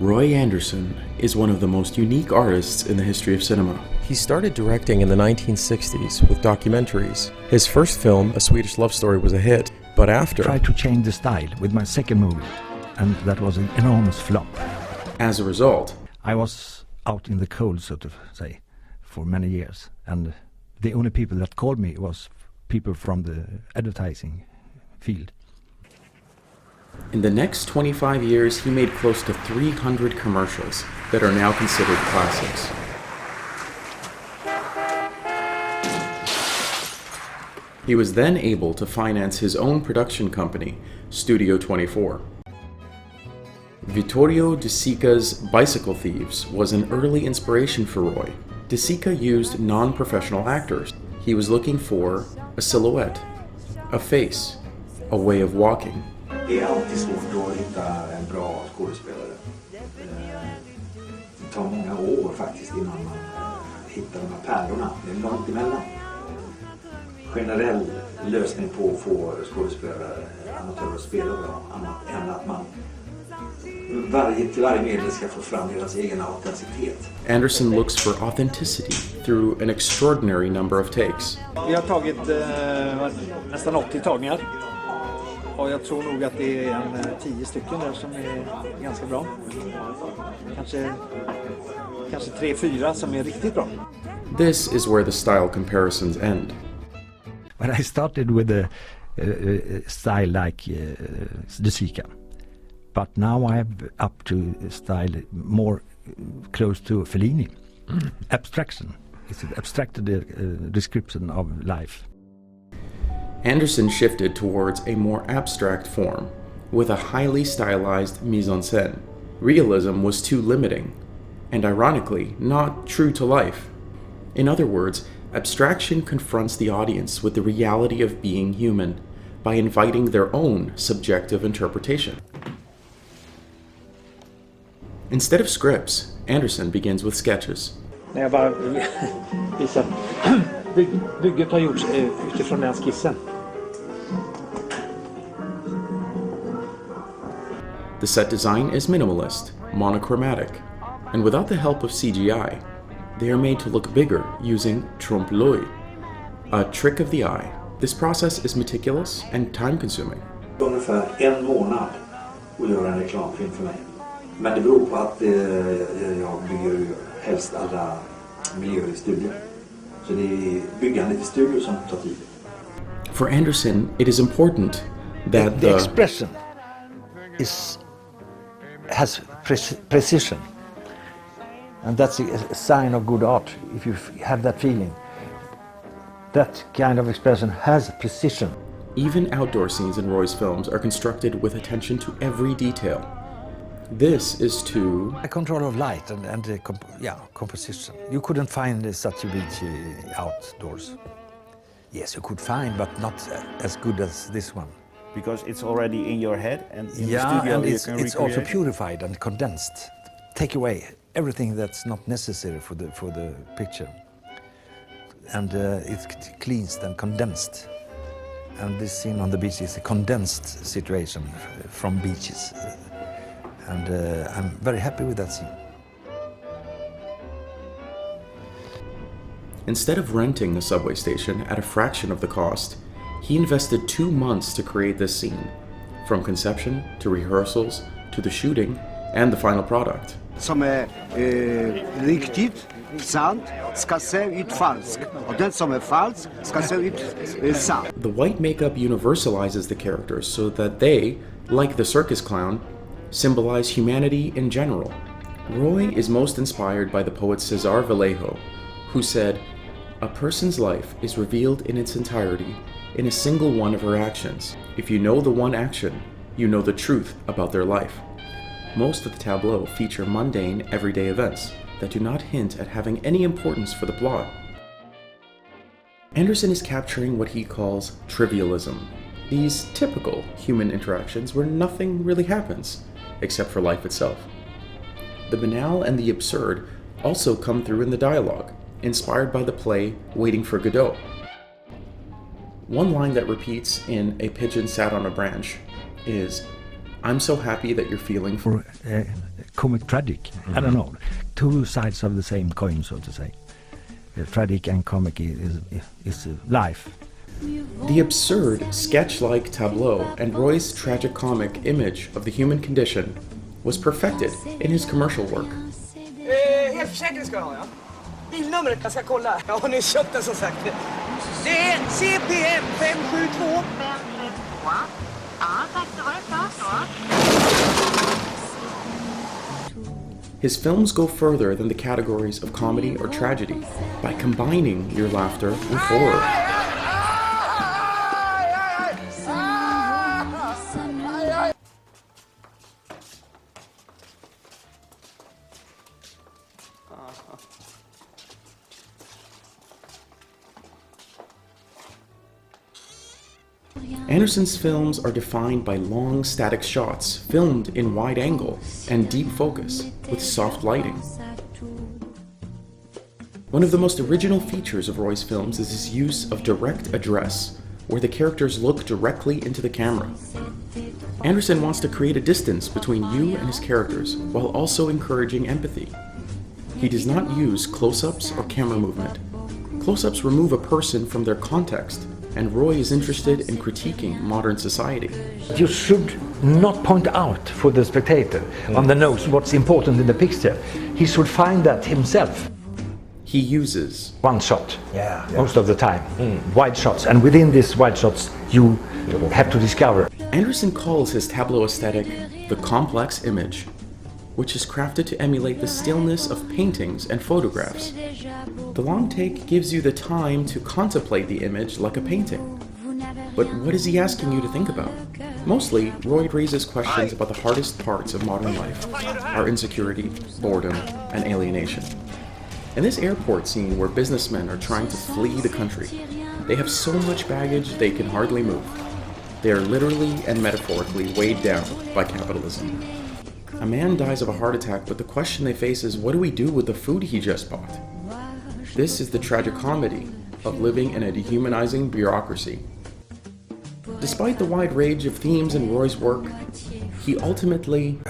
Roy Andersson is one of the most unique artists in the history of cinema. He started directing in the 1960s with documentaries. His first film, A Swedish Love Story, was a hit, but after... I tried to change the style with my second movie, and that was an enormous flop. As a result... I was out in the cold, so to say, for many years, and the only people that called me was people from the advertising field. In the next 25 years, he made close to 300 commercials that are now considered classics. He was then able to finance his own production company, Studio 24. Vittorio De Sica's Bicycle Thieves was an early inspiration for Roy. De Sica used non-professional actors. He was looking for a silhouette, a face, a way of walking. Det är alltid svårt att hitta en bra skådespelare. Det tar många år faktiskt innan man hittar de här pärlorna. Det är långt emellan. Generell lösning på att få skådespelare, amatörer att spela bra, annat än att man till varje medel ska få fram deras egen autenticitet. Andersson looks for authenticity through an extraordinary number of takes. Vi har tagit nästan 80 tagningar. Och jag tror nog att det är 10 stycken där som är ganska bra. Kanske 3-4 som är riktigt bra. This is where the style comparisons end. When I started with a style like De Sica, but now I'm up to a style more close to Fellini. Abstraction. It's an abstracted description of life. Andersson shifted towards a more abstract form, with a highly stylized mise-en-scène. Realism was too limiting, and ironically, not true to life. In other words, abstraction confronts the audience with the reality of being human by inviting their own subjective interpretation. Instead of scripts, Andersson begins with sketches. När jag bara visar bygget har gjorts utifrån den skissen. The set design is minimalist, monochromatic, and without the help of CGI, they are made to look bigger using trompe-l'œil, a trick of the eye. This process is meticulous and time-consuming. Ungefär en månad att göra en reklamfilm för mig. Men det beror på att jag bygger helst alla miljöer i studion. Så det är byggandet i studion som tar tid. For Andersson, it is important that the expression has precision, and that's a sign of good art. If you have that feeling, that kind of expression has precision. Even outdoor scenes in Roy's films are constructed with attention to every detail. This is to... A control of light and composition. You couldn't find such a beach outdoors. Yes, you could find, but not as good as this one. Because it's already in your head and in the studio and you can it's also purified and condensed. Take away everything that's not necessary for the picture. And it's cleansed and condensed. And this scene on the beach is a condensed situation from beaches. And I'm very happy with that scene. Instead of renting a subway station at a fraction of the cost, he invested 2 months to create this scene, from conception to rehearsals to the shooting and the final product. Som är riktigt, sant, ska se ut falskt. Och den som är falsk ska se ut sant. The white makeup universalizes the characters so that they, like the circus clown, symbolize humanity in general. Roy is most inspired by the poet Cesar Vallejo, who said, "A person's life is revealed in its entirety in a single one of her actions. If you know the one action, you know the truth about their life." Most of the tableaux feature mundane, everyday events that do not hint at having any importance for the plot. Andersson is capturing what he calls trivialism, these typical human interactions where nothing really happens, except for life itself. The banal and the absurd also come through in the dialogue, inspired by the play Waiting for Godot. One line that repeats in A Pigeon Sat on a Branch is, "I'm so happy that you're feeling..." For comic tragic. I don't know, two sides of the same coin, so to say. Tragic and comic is life. The absurd, sketch-like tableau and Roy's tragicomic image of the human condition was perfected in his commercial work. Hälsoförsäkring ska jag ha, ja. Bilnumret jag ska kolla. Jag har nyss köpt den som sagt. Det är CPM 572. Ja, tack. Det var ett bra svar. His films go further than the categories of comedy or tragedy by combining your laughter with horror. Andersson's films are defined by long static shots filmed in wide angle and deep focus with soft lighting. One of the most original features of Roy's films is his use of direct address, where the characters look directly into the camera. Andersson wants to create a distance between you and his characters while also encouraging empathy. He does not use close-ups or camera movement. Close-ups remove a person from their context, and Roy is interested in critiquing modern society. You should not point out for the spectator on the nose what's important in the picture. He should find that himself. He uses One shot, most of the time, wide shots, and within these wide shots you have to discover. Andersson calls his tableau aesthetic the complex image, which is crafted to emulate the stillness of paintings and photographs. The long take gives you the time to contemplate the image like a painting. But what is he asking you to think about? Mostly, Roy raises questions about the hardest parts of modern life, our insecurity, boredom, and alienation. In this airport scene where businessmen are trying to flee the country, they have so much baggage they can hardly move. They are literally and metaphorically weighed down by capitalism. A man dies of a heart attack, but the question they face is, what do we do with the food he just bought? This is the tragicomedy of living in a dehumanizing bureaucracy. Despite the wide range of themes in Roy's work, he ultimately